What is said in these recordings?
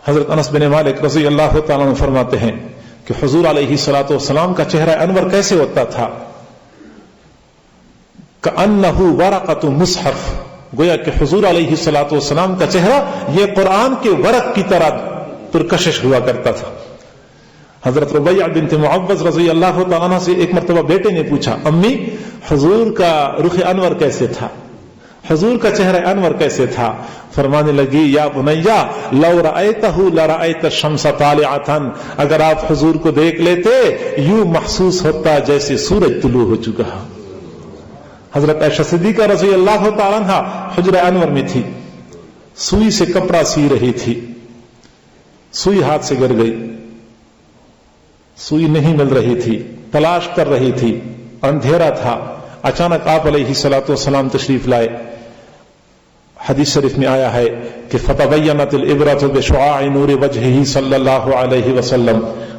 حضرت انس بن مالک رضی اللہ تعالیٰ عنہ فرماتے ہیں کہ حضور علیہ الصلوۃ والسلام کا چہرہ انور کیسے ہوتا تھا؟ کأنہ ورقۃ مصحف، گویا کہ حضور علیہ الصلوۃ والسلام کا چہرہ یہ قرآن کے ورق کی طرح پرکشش ہوا کرتا تھا۔ حضرت ربیعہ بنت معوذ رضی اللہ تعالیٰ عنہ سے ایک مرتبہ بیٹے نے پوچھا، امی حضور کا رخ انور کیسے تھا، حضور کا چہرہ انور کیسے تھا؟ فرمانے لگی، یا بنیا لو رأیتہ لرأیت الشمس طالعۃ، اگر آپ حضور کو دیکھ لیتے یوں محسوس ہوتا جیسے سورج طلوع ہو چکا۔ حضرت عائشہ صدیقہ رضی اللہ تعالیٰ عنہ حجرہ انور میں تھی، سوئی سے کپڑا سی رہی تھی، سوئی ہاتھ سے گر گئی، سوئی نہیں مل رہی تھی، تلاش کر رہی تھی، اندھیرا تھا، اچانک آپ علیہ الصلوۃ والسلام تشریف لائے۔ حدیث شریف میں آیا ہے کہ فتبینت العبرۃ بشعاع نور وجہہ صلی اللہ علیہ وسلم،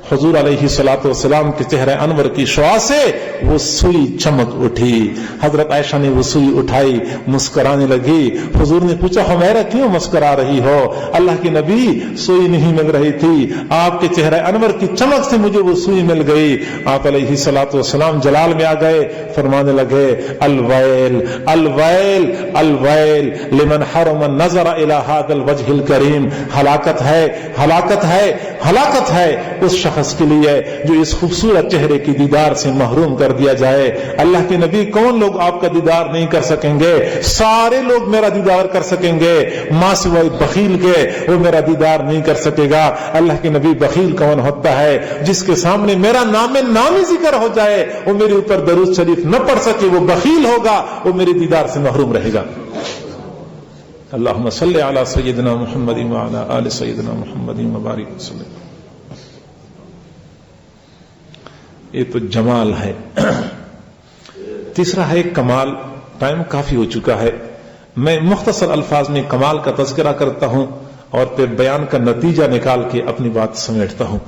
حضور علیہ الصلوۃ والسلام کے چہرہ انور کی شعاع سے وہ سوئی چمک اٹھی۔ حضرت عائشہ نے وہ سوئی اٹھائی، مسکرانے لگی۔ حضور نے پوچھا، حمیرہ کیوں مسکرا رہی ہو؟ اللہ کے نبی سوئی نہیں مل رہی تھی، آپ کے چہرہ انور کی چمک سے مجھے وہ سوئی مل گئی۔ آپ علیہ الصلوۃ والسلام جلال میں آ گئے، فرمانے لگے، الویل الویل الویل لمن حرم النظر الى هذا الوجه الكریم، ہلاکت ہے ہلاکت ہے ہلاکت ہے اس شخص کے لیے جو اس خوبصورت چہرے کی دیدار سے محروم کر دیا جائے۔ اللہ کے نبی، کون لوگ آپ کا دیدار نہیں کر سکیں گے؟ سارے لوگ میرا دیدار کر سکیں گے، ماں سوائے بخیل کے وہ میرا دیدار نہیں کر سکے گا۔ اللہ کے نبی، بخیل کون ہوتا ہے؟ جس کے سامنے میرا نام نامی ذکر ہو جائے، وہ میرے اوپر درود شریف نہ پڑھ سکے، وہ بخیل ہوگا، وہ میرے دیدار سے محروم رہے گا۔ اللہم صلی علی سیدنا محمد وعلی آل سیدنا محمد وبارک وسلم۔ یہ تو جمال ہے۔ تیسرا ہے کمال۔ ٹائم کافی ہو چکا ہے، میں مختصر الفاظ میں کمال کا تذکرہ کرتا ہوں اور پھر بیان کا نتیجہ نکال کے اپنی بات سمیٹتا ہوں۔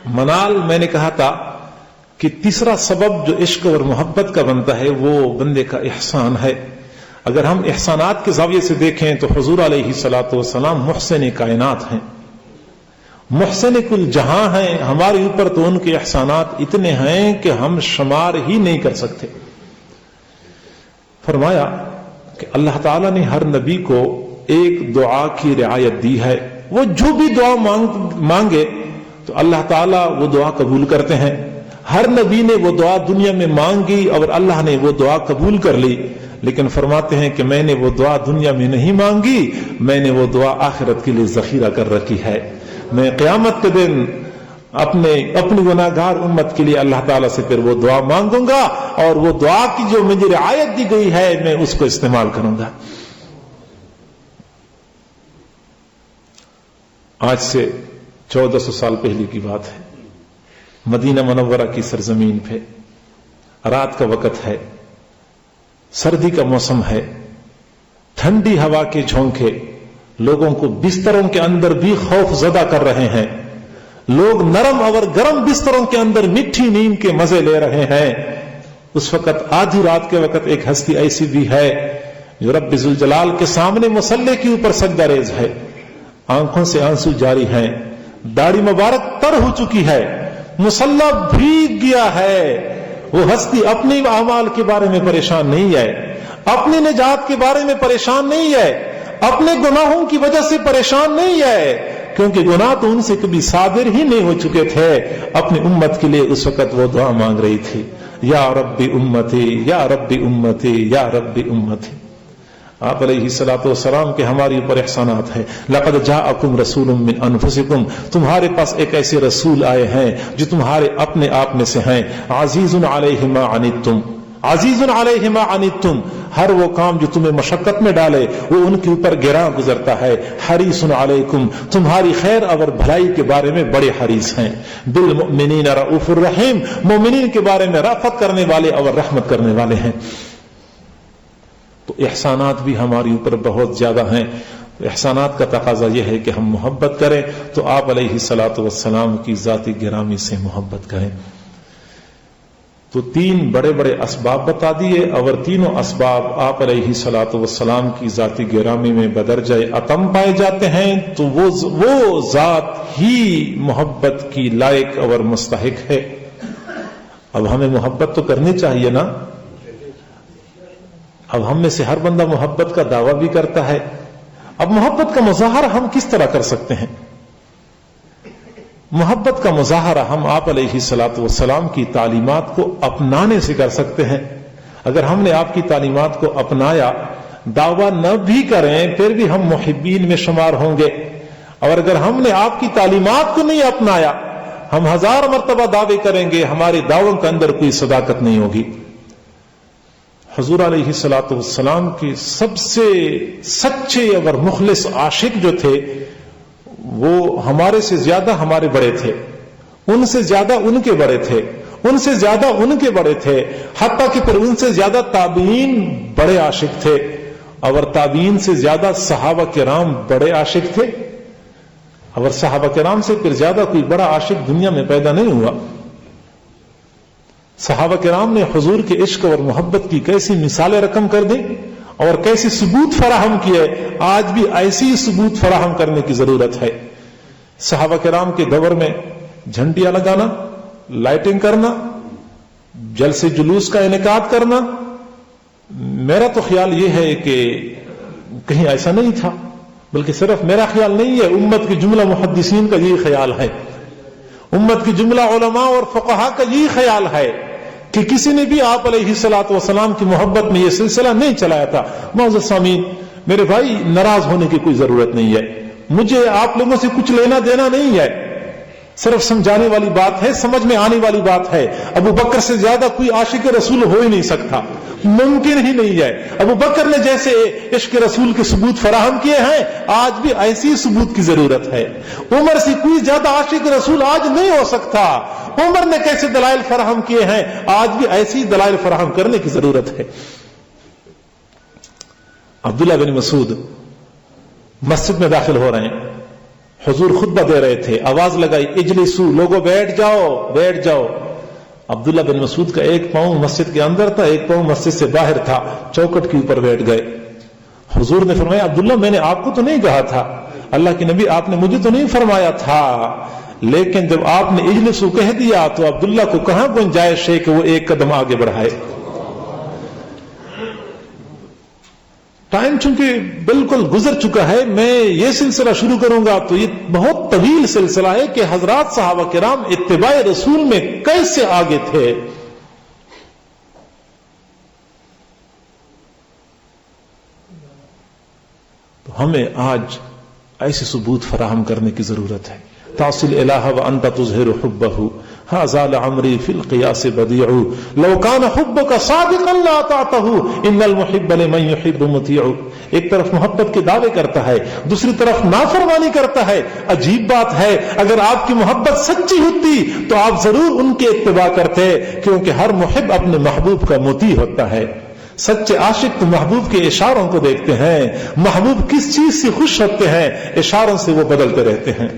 منال میں نے کہا تھا کہ تیسرا سبب جو عشق اور محبت کا بنتا ہے وہ بندے کا احسان ہے۔ اگر ہم احسانات کے زاویے سے دیکھیں تو حضور علیہ الصلوۃ والسلام محسن کائنات ہیں، محسن کل جہاں ہیں۔ ہمارے اوپر تو ان کے احسانات اتنے ہیں کہ ہم شمار ہی نہیں کر سکتے۔ فرمایا کہ اللہ تعالیٰ نے ہر نبی کو ایک دعا کی رعایت دی ہے، وہ جو بھی دعا مانگے تو اللہ تعالیٰ وہ دعا قبول کرتے ہیں۔ ہر نبی نے وہ دعا دنیا میں مانگی اور اللہ نے وہ دعا قبول کر لی، لیکن فرماتے ہیں کہ میں نے وہ دعا دنیا میں نہیں مانگی، میں نے وہ دعا آخرت کے لیے ذخیرہ کر رکھی ہے۔ میں قیامت کے دن اپنی گناہگار امت کے لیے اللہ تعالیٰ سے پھر وہ دعا مانگوں گا اور وہ دعا کی جو مجھے رعایت دی گئی ہے میں اس کو استعمال کروں گا۔ آج سے 1400 سال پہلے کی بات ہے، مدینہ منورہ کی سرزمین پہ رات کا وقت ہے، سردی کا موسم ہے، ٹھنڈی ہوا کے جھونکے لوگوں کو بستروں کے اندر بھی خوف زدہ کر رہے ہیں۔ لوگ نرم اور گرم بستروں کے اندر میٹھی نیند کے مزے لے رہے ہیں۔ اس وقت آدھی رات کے وقت ایک ہستی ایسی بھی ہے جو رب ذوالجلال کے سامنے مصلی کے اوپر سجدہ ریز ہے، آنکھوں سے آنسو جاری ہیں، داڑھی مبارک تر ہو چکی ہے، مصلی بھیگ گیا ہے۔ وہ ہستی اپنی اعمال کے بارے میں پریشان نہیں ہے، اپنی نجات کے بارے میں پریشان نہیں ہے، اپنے گناہوں کی وجہ سے پریشان نہیں ہے، کیونکہ گناہ تو ان سے کبھی صادر ہی نہیں ہو چکے تھے۔ اپنی امت کے لیے اس وقت وہ دعا مانگ رہی تھی، یا رب امتی یا رب امتی یا رب امتی۔ آپ علیہ الصلوۃ والسلام کے ہمارے اوپر احسانات ہیں۔ لقد جاءکم رسول من انفسکم، تمہارے پاس ایک ایسے رسول آئے ہیں جو تمہارے اپنے آپ میں سے ہیں۔ عزیز علیہ ما عنتم، عزیز علیہ ما عنتم، ہر وہ کام جو تمہیں مشقت میں ڈالے وہ ان کے اوپر گراں گزرتا ہے۔ حریص علیکم، تمہاری خیر اور بھلائی کے بارے میں بڑے حریص ہیں۔ بالمؤمنین رؤوف الرحیم، مومنین کے بارے میں رأفت کرنے والے اور رحمت کرنے والے ہیں۔ تو احسانات بھی ہمارے اوپر بہت زیادہ ہیں۔ احسانات کا تقاضا یہ ہے کہ ہم محبت کریں تو آپ علیہ الصلوۃ والسلام کی ذات گرامی سے محبت کریں۔ تو 3 بڑے بڑے اسباب بتا دیے، اور تینوں اسباب آپ علیہ الصلوۃ والسلام کی ذاتی گرامی میں بدرجہ عتم پائے جاتے ہیں، تو وہ ذات ہی محبت کی لائق اور مستحق ہے۔ اب ہمیں محبت تو کرنی چاہیے نا۔ اب ہم میں سے ہر بندہ محبت کا دعویٰ بھی کرتا ہے، اب محبت کا مظاہرہ ہم کس طرح کر سکتے ہیں؟ محبت کا مظاہرہ ہم آپ علیہ الصلوۃ والسلام کی تعلیمات کو اپنانے سے کر سکتے ہیں۔ اگر ہم نے آپ کی تعلیمات کو اپنایا، دعویٰ نہ بھی کریں پھر بھی ہم محبین میں شمار ہوں گے، اور اگر ہم نے آپ کی تعلیمات کو نہیں اپنایا، ہم 1000 مرتبہ دعوے کریں گے، ہمارے دعووں کے اندر کوئی صداقت نہیں ہوگی۔ حضور علیہ الصلوۃ والسلام کے سب سے سچے اور مخلص عاشق جو تھے، وہ ہمارے سے زیادہ ہمارے بڑے تھے، ان سے زیادہ ان کے بڑے تھے، ان سے زیادہ ان کے بڑے تھے، حتیٰ کہ پھر ان سے زیادہ تابعین بڑے عاشق تھے، اور تابعین سے زیادہ صحابہ کرام بڑے عاشق تھے، اور صحابہ کرام سے پھر زیادہ کوئی بڑا عاشق دنیا میں پیدا نہیں ہوا۔ صحابہ کرام نے حضور کے عشق اور محبت کی کیسی مثالیں رقم کر دیں اور کیسے ثبوت فراہم کیے، آج بھی ایسی ثبوت فراہم کرنے کی ضرورت ہے۔ صحابہ کرام کے دور میں جھنڈیاں لگانا، لائٹنگ کرنا، جلسے جلوس کا انعقاد کرنا، میرا تو خیال یہ ہے کہ کہیں ایسا نہیں تھا، بلکہ صرف میرا خیال نہیں ہے، امت کے جملہ محدثین کا یہی خیال ہے، امت کے جملہ علماء اور فقہاء کا یہی خیال ہے کہ کسی نے بھی آپ علیہ الصلوۃ والسلام کی محبت میں یہ سلسلہ نہیں چلایا تھا۔ معزز سامعین، میرے بھائی، ناراض ہونے کی کوئی ضرورت نہیں ہے، مجھے آپ لوگوں سے کچھ لینا دینا نہیں ہے، صرف سمجھانے والی بات ہے، سمجھ میں آنے والی بات ہے۔ ابو بکر سے زیادہ کوئی عاشق رسول ہو ہی نہیں سکتا، ممکن ہی نہیں ہے۔ ابو بکر نے جیسے عشق رسول کے ثبوت فراہم کیے ہیں، آج بھی ایسی ثبوت کی ضرورت ہے۔ عمر سے کوئی زیادہ عاشق رسول آج نہیں ہو سکتا، عمر نے کیسے دلائل فراہم کیے ہیں، آج بھی ایسی دلائل فراہم کرنے کی ضرورت ہے۔ عبداللہ بن مسعود مسجد میں داخل ہو رہے ہیں، حضور خطبہ دے رہے تھے، آواز لگائی، اجلسو، لوگوں بیٹھ جاؤ بیٹھ جاؤ۔ عبداللہ بن مسعود کا ایک پاؤں مسجد کے اندر تھا، ایک پاؤں مسجد سے باہر تھا، چوکٹ کے اوپر بیٹھ گئے۔ حضور نے فرمایا، عبداللہ میں نے آپ کو تو نہیں کہا تھا، اللہ کے نبی آپ نے مجھے تو نہیں فرمایا تھا، لیکن جب آپ نے اجلسو کہہ دیا تو عبداللہ کو کہاں گنجائش ہے کہ وہ ایک قدم آگے بڑھائے۔ ٹائم چونکہ بالکل گزر چکا ہے، میں یہ سلسلہ شروع کروں گا تو یہ بہت طویل سلسلہ ہے کہ حضرات صحابہ کرام اتباع رسول میں کیسے آگے تھے۔ تو ہمیں آج ایسے ثبوت فراہم کرنے کی ضرورت ہے۔ تاصل الہ وانت تظہر حبہ ھذا لعمری فی القیاس بدیع لو کان حبک صادقا لاطعتہ ان المحب لمن یحب مطیع۔ ایک طرف محبت کے دعوے کرتا ہے، دوسری طرف نافرمانی کرتا ہے۔ عجیب بات ہے، اگر آپ کی محبت سچی ہوتی تو آپ ضرور ان کے اتباع کرتے، کیونکہ ہر محب اپنے محبوب کا مطیع ہوتا ہے۔ سچے عاشق تو محبوب کے اشاروں کو دیکھتے ہیں، محبوب کس چیز سے خوش ہوتے ہیں اشاروں سے وہ بدلتے رہتے ہیں۔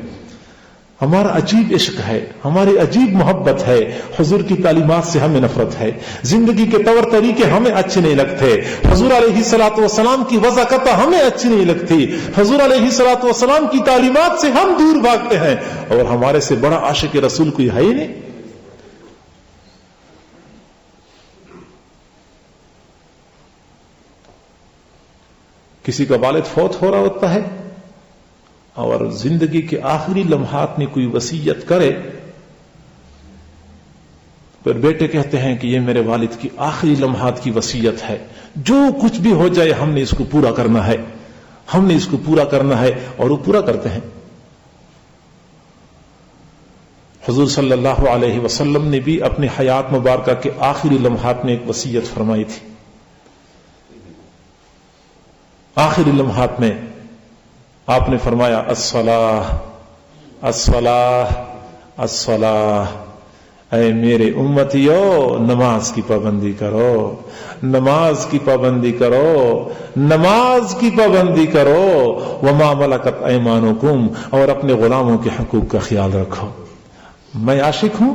ہمارا عجیب عشق ہے، ہماری عجیب محبت ہے، حضور کی تعلیمات سے ہمیں نفرت ہے، زندگی کے طور طریقے ہمیں اچھے نہیں لگتے، حضور علیہ الصلوۃ والسلام کی وضاحت ہمیں اچھی نہیں لگتی، حضور علیہ الصلوۃ والسلام کی تعلیمات سے ہم دور بھاگتے ہیں، اور ہمارے سے بڑا عاشق رسول کوئی ہے ہی نہیں۔ کسی کا والد فوت ہو رہا ہوتا ہے اور زندگی کے آخری لمحات میں کوئی وصیت کرے، پھر بیٹے کہتے ہیں کہ یہ میرے والد کی آخری لمحات کی وصیت ہے، جو کچھ بھی ہو جائے ہم نے اس کو پورا کرنا ہے، ہم نے اس کو پورا کرنا ہے، اور وہ پورا کرتے ہیں۔ حضور صلی اللہ علیہ وسلم نے بھی اپنی حیات مبارکہ کے آخری لمحات میں ایک وصیت فرمائی تھی۔ آخری لمحات میں آپ نے فرمایا، الصلاۃ الصلاۃ الصلاۃ، اے میرے امتیو نماز کی پابندی کرو، نماز کی پابندی کرو، نماز کی پابندی کرو، وما ملکت ایمانکم، اور اپنے غلاموں کے حقوق کا خیال رکھو۔ میں عاشق ہوں،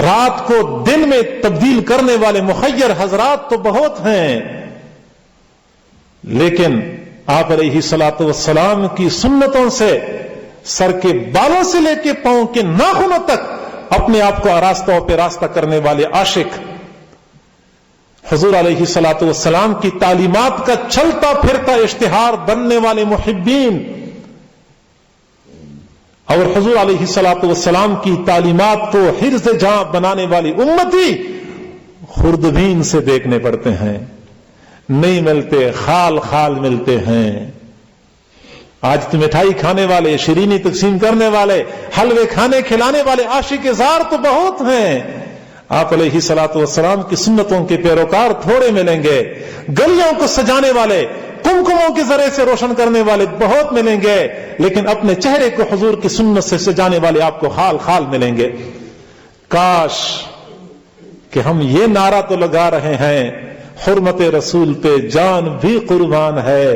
رات کو دن میں تبدیل کرنے والے مخیر حضرات تو بہت ہیں، لیکن آپ علیہ الصلوۃ والسلام کی سنتوں سے سر کے بالوں سے لے کے پاؤں کے ناخنوں تک اپنے آپ کو آراستہ پہ راستہ کرنے والے عاشق، حضور علیہ الصلوۃ والسلام کی تعلیمات کا چلتا پھرتا اشتہار بننے والے محبین، اور حضور علیہ الصلوۃ والسلام کی تعلیمات کو حرز جاں بنانے والی امتی خوردبین سے دیکھنے پڑتے ہیں، نہیں ملتے، خال خال ملتے ہیں۔ آج تو مٹھائی کھانے والے، شیرینی تقسیم کرنے والے، حلوے کھانے کھلانے والے عاشق زار تو بہت ہیں، آپ علیہ الصلوۃ والسلام کی سنتوں کے پیروکار تھوڑے ملیں گے۔ گلیوں کو سجانے والے، کمکموں کے ذریعے سے روشن کرنے والے بہت ملیں گے، لیکن اپنے چہرے کو حضور کی سنت سے سجانے والے آپ کو خال خال ملیں گے۔ کاش کہ ہم یہ نعرہ تو لگا رہے ہیں، حرمت رسول پہ جان بھی قربان ہے،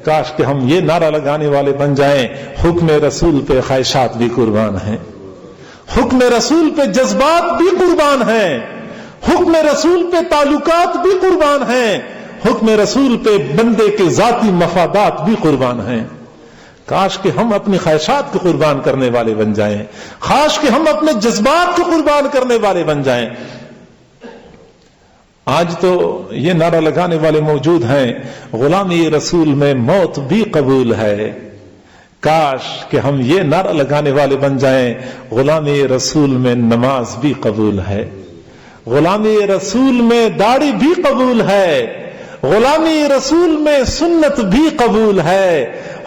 کاش کہ ہم یہ نعرہ لگانے والے بن جائیں، حکم رسول پہ خواہشات بھی قربان ہیں، حکم رسول پہ جذبات بھی قربان ہیں، حکم رسول پہ تعلقات بھی قربان ہیں، حکم رسول پہ بندے کے ذاتی مفادات بھی قربان ہیں۔ کاش کہ ہم اپنی خواہشات کو قربان کرنے والے بن جائیں، کاش کہ ہم اپنے جذبات کو قربان کرنے والے بن جائیں۔ آج تو یہ نعرہ لگانے والے موجود ہیں، غلامی رسول میں موت بھی قبول ہے، کاش کہ ہم یہ نعرہ لگانے والے بن جائیں، غلامی رسول میں نماز بھی قبول ہے، غلامی رسول میں داڑھی بھی قبول ہے، غلامی رسول میں سنت بھی قبول ہے۔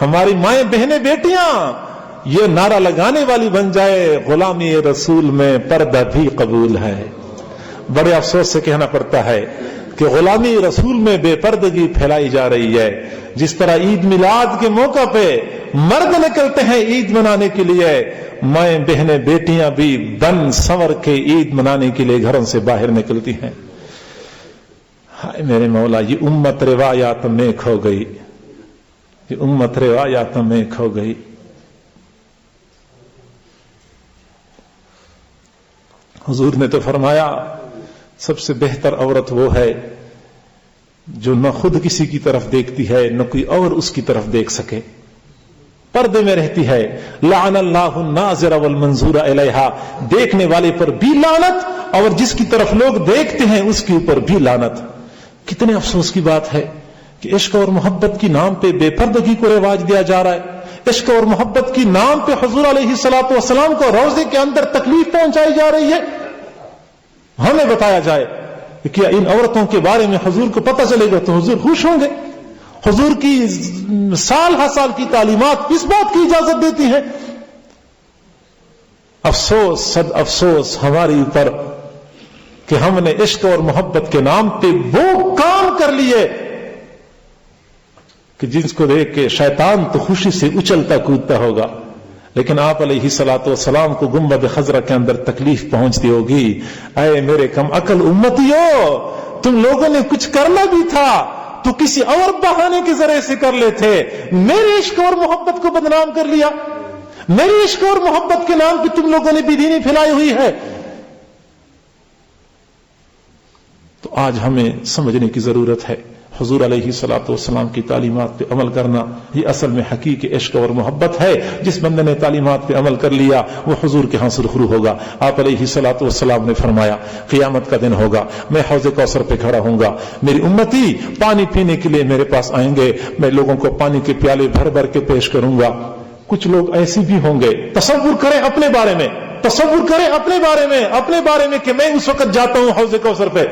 ہماری مائیں بہنیں بیٹیاں یہ نعرہ لگانے والی بن جائے، غلامی رسول میں پردہ بھی قبول ہے۔ بڑے افسوس سے کہنا پڑتا ہے کہ غلامی رسول میں بے پردگی پھیلائی جا رہی ہے۔ جس طرح عید میلاد کے موقع پہ مرد نکلتے ہیں عید منانے کے لیے، مائیں بہنیں بیٹیاں بھی بن سنور کے عید منانے کے لیے گھروں سے باہر نکلتی ہیں۔ ہائے میرے مولا، یہ امت روایات میں کھو گئی، یہ امت روایات میں کھو گئی۔ حضور نے تو فرمایا سب سے بہتر عورت وہ ہے جو نہ خود کسی کی طرف دیکھتی ہے نہ کوئی اور اس کی طرف دیکھ سکے، پردے میں رہتی ہے۔ لعن اللہ الناظر والمنظور الیہا، دیکھنے والے پر بھی لعنت اور جس کی طرف لوگ دیکھتے ہیں اس کے اوپر بھی لعنت۔ کتنے افسوس کی بات ہے کہ عشق اور محبت کی نام پہ بے پردگی کو رواج دیا جا رہا ہے، عشق اور محبت کی نام پہ حضور علیہ الصلوۃ والسلام کو روضے کے اندر تکلیف پہنچائی جا رہی ہے۔ ہمیں بتایا جائے کہ کیا ان عورتوں کے بارے میں حضور کو پتہ چلے گا تو حضور خوش ہوں گے؟ حضور کی سال ہر سال کی تعلیمات اس بات کی اجازت دیتی ہیں۔ افسوس صد افسوس ہماری اوپر کہ ہم نے عشق اور محبت کے نام پہ وہ کام کر لیے کہ جس کو دیکھ کے شیطان تو خوشی سے اچلتا کودتا ہوگا، لیکن آپ علیہ الصلوۃ والسلام کو گنبد خضرا کے اندر تکلیف پہنچتی ہوگی۔ اے میرے کم عقل امتیو، تم لوگوں نے کچھ کرنا بھی تھا تو کسی اور بہانے کے ذریعے سے کر لیتے، میرے عشق اور محبت کو بدنام کر لیا، میرے عشق اور محبت کے نام پہ تم لوگوں نے بے دینی پھیلائی ہوئی ہے۔ تو آج ہمیں سمجھنے کی ضرورت ہے، حضور علیہ الصلوۃ والسلام کی تعلیمات پہ عمل کرنا یہ اصل میں حقیقی عشق اور محبت ہے۔ جس بندے نے تعلیمات پہ عمل کر لیا وہ حضور کے ہاں سرخرو ہوگا۔ آپ علیہ الصلوۃ والسلام نے فرمایا قیامت کا دن ہوگا، میں حوض کوثر پہ کھڑا ہوں گا، میری امتی پانی پینے کے لیے میرے پاس آئیں گے، میں لوگوں کو پانی کے پیالے بھر بھر کے پیش کروں گا۔ کچھ لوگ ایسے بھی ہوں گے، تصور کریں اپنے بارے میں، تصور کریں اپنے بارے میں کہ میں اس وقت جاتا ہوں حوض کوثر پہ۔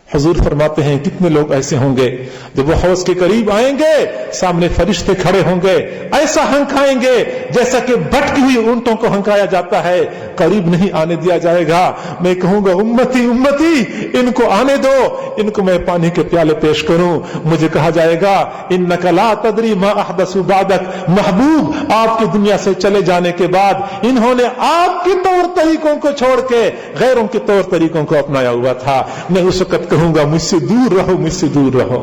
حضور فرماتے ہیں کتنے لوگ ایسے ہوں گے جب وہ حوض کے قریب آئیں گے سامنے فرشتے کھڑے ہوں گے، ایسا ہنکائیں گے جیسا کہ بھٹکی ہوئی اونٹوں کو ہنکایا جاتا ہے، قریب نہیں آنے دیا جائے گا۔ میں کہوں گا امتی امتی ان کو آنے دو، ان کو میں پانی کے پیالے پیش کروں۔ مجھے کہا جائے گا انک لا تدری ما احدث بعدک، محبوب آپ کی دنیا سے چلے جانے کے بعد انہوں نے آپ کے طور طریقوں کو چھوڑ کے غیروں کے طور طریقوں کو اپنایا ہوا تھا۔ میں اس وقت کہوں گا مجھ سے دور رہو، مجھ سے دور رہو۔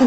لا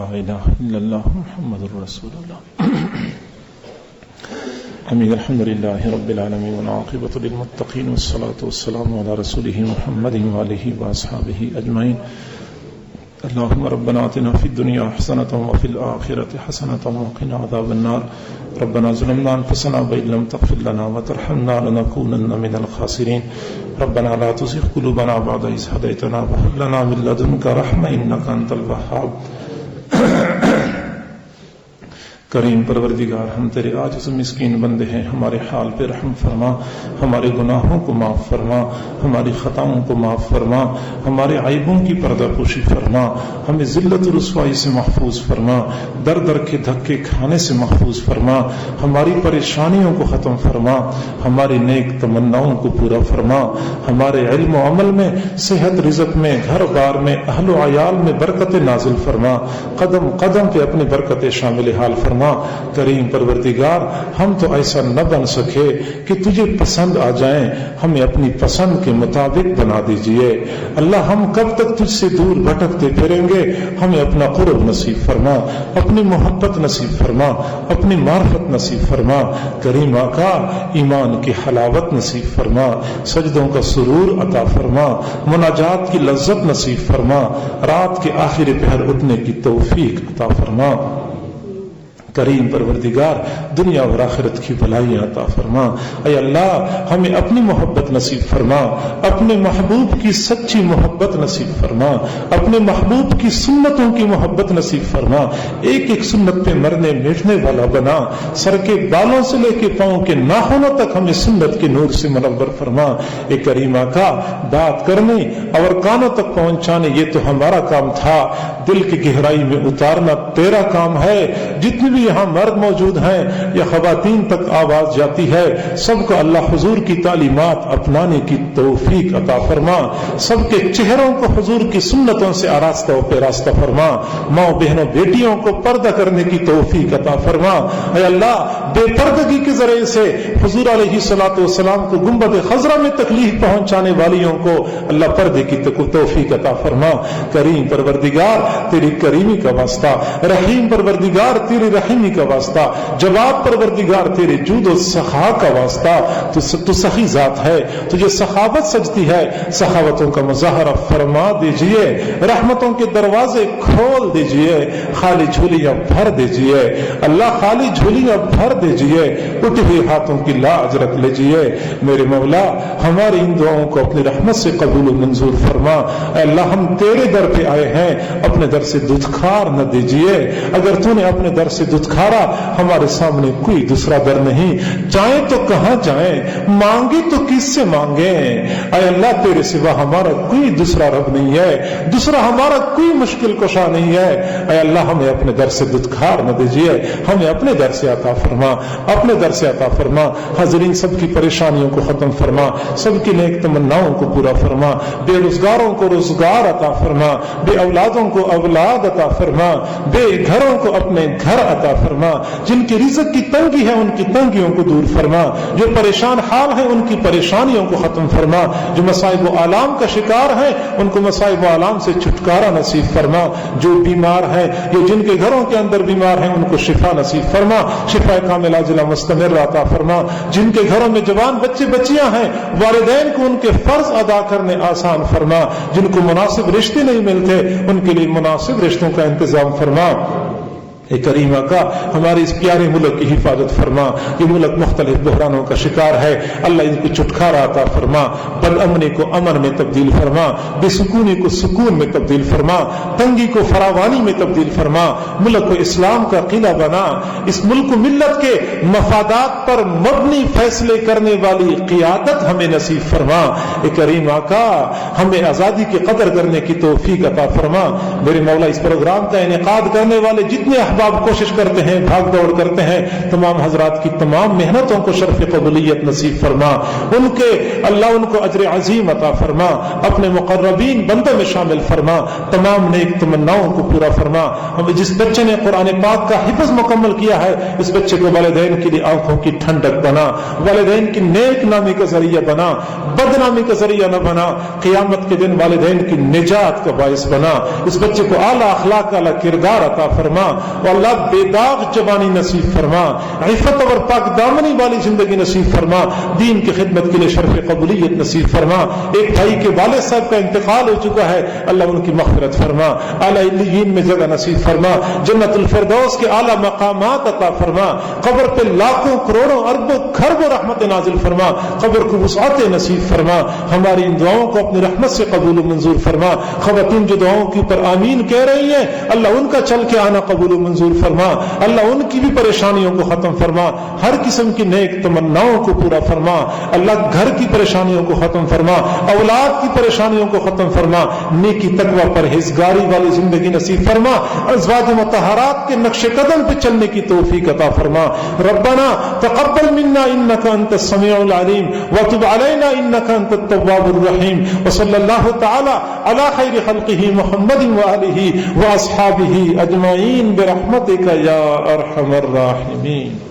الہ الا اللہ محمد الرسول اللہ. امین. الحمد للہ رب العالمین والعاقبۃ للمتقین والصلاۃ والسلام علی رسولہ محمد وآلہ واصحابہ اجمعین. اللهم ربنا آتنا في الدنيا حسنة وفي الآخرة حسنة وقنا عذاب النار. ربنا ظلمنا أنفسنا وإن لم تغفر لنا وترحمنا لنكونن من الخاسرين. ربنا لا تزغ قلوبنا بعد إذ هديتنا وهب لنا من لدنك رحمة إنك أنت الوهاب. کریم پروردگار، ہم تیرے عاجز مسکین بندے ہیں، ہمارے حال پہ رحم فرما، ہمارے گناہوں کو معاف فرما، ہماری خطاؤں کو معاف فرما، ہمارے عیبوں کی پردہ پوشی فرما، ہمیں ذلت و رسوائی سے محفوظ فرما، در در کے دھکے کھانے سے محفوظ فرما، ہماری پریشانیوں کو ختم فرما، ہماری نیک تمناؤں کو پورا فرما، ہمارے علم و عمل میں، صحت رزق میں، گھر بار میں، اہل و عیال میں برکت نازل فرما، قدم قدم پہ اپنی برکت شامل حال فرما. کریم پروردگار، ہم تو ایسا نہ بن سکے کہ تجھے پسند آ جائیں، ہمیں اپنی پسند کے مطابق بنا دیجئے. اللہ، ہم کب تک تجھ سے دور بھٹکتے پھریں گے؟ ہمیں اپنا قرب نصیب فرما، اپنی محبت نصیب فرما، اپنی معرفت نصیب فرما. کریم آقا، ایمان کی حلاوت نصیب فرما، سجدوں کا سرور عطا فرما، مناجات کی لذت نصیب فرما، رات کے آخر پہر اٹھنے کی توفیق عطا فرما. کریم پروردگار، دنیا اور آخرت کی بھلائیاں عطا فرما. اے اللہ، ہمیں اپنی محبت نصیب فرما، اپنے محبوب کی سچی محبت نصیب فرما، اپنے محبوب کی سنتوں کی محبت نصیب فرما. ایک ایک سنت پہ مرنے مٹنے والا بنا، سر کے بالوں سے لے کے پاؤں کے ناخنوں تک ہمیں سنت کے نور سے منور فرما. اے کریم آقا، بات کرنے اور کانوں تک پہنچانے یہ تو ہمارا کام تھا، دل کی گہرائی میں اتارنا تیرا کام ہے. جتنی بھی یہاں مرد موجود ہیں یا خواتین تک آواز جاتی ہے، سب کو اللہ حضور کی تعلیمات اپنانے کی توفیق عطا فرما. سب کے چہروں کو حضور کی سنتوں سے آراستہ و پیراستہ فرما. ماں بہنوں بیٹیوں کو پردہ کرنے کی توفیق عطا فرما. اے اللہ، بے پردگی کے ذریعے سے حضور علیہ الصلوۃ والسلام کو گنبد خضرا میں تکلیف پہنچانے والیوں کو اللہ پردے کی توفیق عطا فرما. کریم پروردگار، تیری کریمی کا واسطہ، رحیم پروردگار تیری رحیمی کا واسطہ، جواب پروردگار تیرے جود و سخا کا واسطہ. تو سخی ذات ہے، تجھے سخاوت سجتی ہے. سخاوتوں کا مظاہرہ فرما دیجئے، رحمتوں کے دروازے کھول دیجئے، خالی جھولیاں بھر دیجئے. اللہ، خالی جھولیاں بھر دیجئے، اٹھے ہوئے ہاتھوں کی لاج رکھ لیجئے. میرے مولا، ہماری ان دعاؤں کو اپنی رحمت سے قبول و منظور فرما. اے اللہ، ہم تیرے در پہ آئے ہیں، اپنے در سے دودھخار نہ دیجئے. اگر تو نے اپنے در سے دتکارا، ہمارے سامنے کوئی دوسرا در نہیں، جائیں تو کہاں جائیں، مانگے تو کس سے مانگیں؟ اے اللہ تیرے سوا ہمارا کوئی دوسرا رب نہیں ہے، دوسرا ہمارا کوئی مشکل کشا نہیں ہے۔ اے اللہ ہمیں اپنے در سے دتکار نہ دیجیے، ہمیں اپنے در سے عطا فرما، اپنے در سے عطا فرما۔ حاضرین سب کی پریشانیوں کو ختم فرما، سب کی نیک تمناؤں کو پورا فرما، بے روزگاروں کو روزگار عطا فرما، بے اولادوں کو اولاد عطا فرما، بے گھروں کو اپنے گھر عطا فرما، جن کی رزق کی تنگی ہے ان کی تنگیوں کو دور فرما، جو پریشان حال ہیں ان کی پریشانیوں کو ختم فرما، جو مصائب و آلام کا شکار ہیں ان کو مصائب و آلام سے چھٹکارا نصیب فرما، جو بیمار ہیں یا جن کے گھروں کے اندر بیمار ہیں ان کو شفا نصیب فرما، شفا کاملہ عاجلہ مستمر عطا فرما، جن کے گھروں میں جوان بچے بچیاں ہیں والدین کو ان کے فرض ادا کرنے آسان فرما، جن کو مناسب رشتے نہیں ملتے ان کے لیے مناسب رشتوں کا انتظام فرما۔ اے کریم آقا ہمارے اس پیارے ملک کی حفاظت فرما، یہ ملک مختلف بحرانوں کا شکار ہے، اللہ ان کو چھٹکارا عطا فرما، بد امنی کو امن میں تبدیل فرما، بے سکونی کو سکون میں تبدیل فرما، تنگی کو فراوانی میں تبدیل فرما، ملک کو اسلام کا قلعہ بنا، اس ملک کو ملت کے مفادات پر مبنی فیصلے کرنے والی قیادت ہمیں نصیب فرما۔ اے کریم آقا ہمیں آزادی کی قدر کرنے کی توفیق عطا فرما۔ میرے مولا اس پروگرام کا انعقاد کرنے والے جتنے احباب کوشش کرتے ہیں، بھاگ دوڑ کرتے ہیں، تمام حضرات کی تمام محنتوں کو شرف قبولیت نصیب فرما، ان کے اللہ ان کو اجر عظیم عطا فرما، اپنے مقربین بندوں میں شامل فرما، تمام نیک تمناؤں کو پورا فرما۔ ہمیں جس بچے نے قرآن پاک کا حفظ مکمل کیا ہے اس بچے کو والدین کے لیے آنکھوں کی ٹھنڈک بنا، والدین کی نیک نامی کا ذریعہ بنا، بدنامی کا ذریعہ نہ بنا، قیامت کے دن والدین کی نجات کا باعث بنا، اس بچے کو اعلیٰ اخلاق اعلیٰ کردار عطا فرما، اللہ بے داغ جوانی نصیب فرما، عفت اور پاک دامنی والی زندگی نصیب فرما، دین کی خدمت کے لیے شرف قبولیت نصیب فرما۔ ایک بھائی کے والد صاحب کا انتقال ہو چکا ہے، اللہ ان کی مغفرت فرما، اعلیٰ علیین میں جگہ نصیب فرما، جنت الفردوس کے اعلیٰ مقامات عطا فرما، قبر پہ لاکھوں کروڑوں اربوں کھربوں رحمت نازل فرما، قبر کو وسعت نصیب فرما، ہماری ان دعاؤں کو اپنی رحمت سے قبول و منظور فرما۔ خواتین جو دعاؤں کے اوپر آمین کہہ رہی ہیں اللہ ان کا چل کے آنا قبول و منظور فرما، اللہ ان کی بھی پریشانیوں کو ختم فرما، ہر قسم کی نیک تمناؤں کو پورا فرما، اللہ گھر کی پریشانیوں کو ختم فرما، اولاد کی پریشانیوں کو ختم فرما، نیکی تقوی پرہیزگاری والی زندگی نصیب فرما، ازواج مطہرات کے نقش قدم پہ چلنے کی توفیق عطا فرما۔ ربنا تقبل منا انك انت السميع العليم وتب علينا انك انت التواب الرحيم، وصلى الله تعالى على خير خلقه محمد وآله واصحابه اجمعين برحمتك يا ارحم الراحمين۔